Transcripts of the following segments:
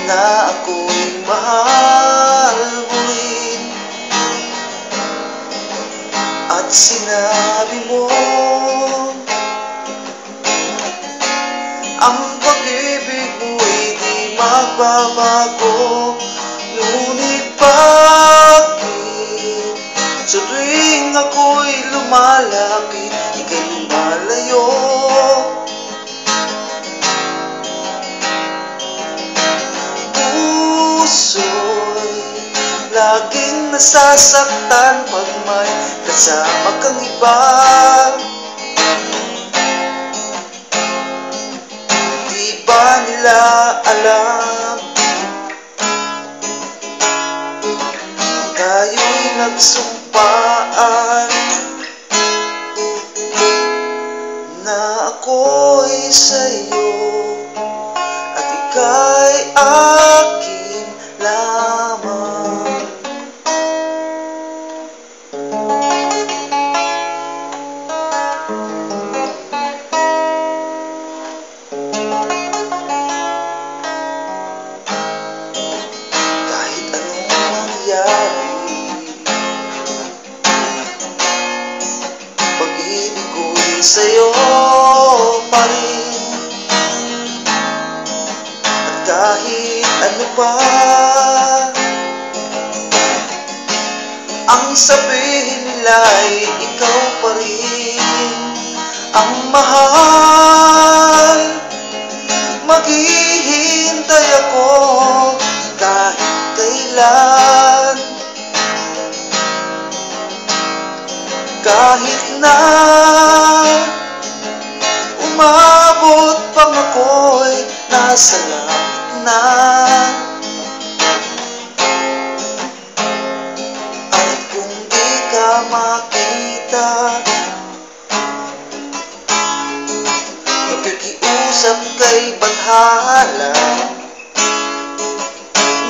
na ako'y mahal mo rin. At sinabi mo ang pag-ibig mo'y di magbabago. Ngunit bakit sa tuwing ako'y lumalapit, ika'y lumalayo? Puso'y laging nasasaktan pag may kasama kang iba. Di ba nila alam tayo'y nagsumpaan na ako'y sa'yo at ika'y akin lamang. Kahit anong mangyari, pag-ibig ko'y sa'yo pa rin. At kahit ano pa ang sabihin nila'y ikaw pa rin ang mahal. Maghihintay ako kahit kailan, kahit na umabot pang ako'y nasa langit na. At kung di ka makita, nakikiusap kay Bathala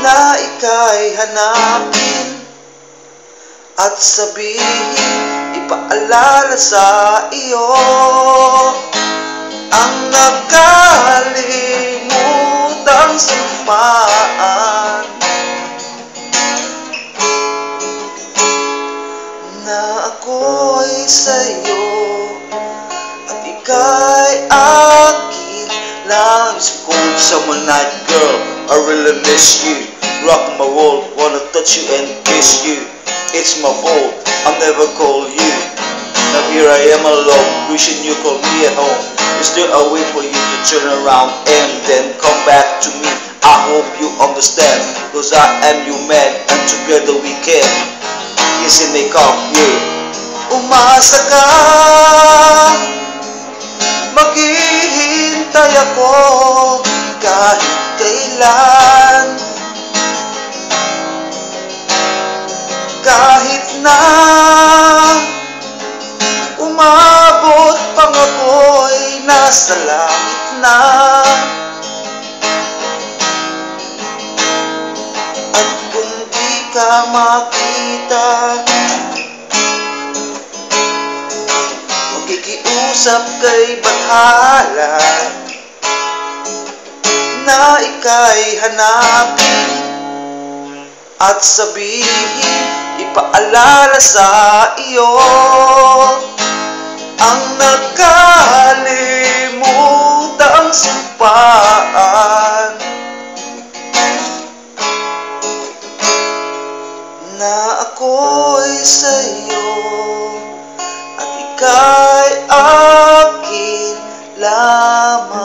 na ika'y hanapin at sabihin, ipaalala sa iyo ang nagkalimutang sumpaan na ako'y sa'yo at ika'y akin lang. It's a cold summer night, girl, I really miss you. Rock my world, wanna touch you and kiss you. It's my fault, I'll never call you. Now here I am alone, wishing you call me at home. Is there a way for you to turn around and then come back to me? I hope you understand, cause I am your man and together we can. Yes, it may come, yeah. Umasa ka, maghihintay ako kahit kailan, kahit na umabot pang ako'y nasa langit na. At kung di ka makita, makikiusap kay Bathala na ika'y hanapin at sabihin, ipaalala sa iyo ang nagkalimutang sumpaan na ako'y sa'yo at ika'y akin lamang.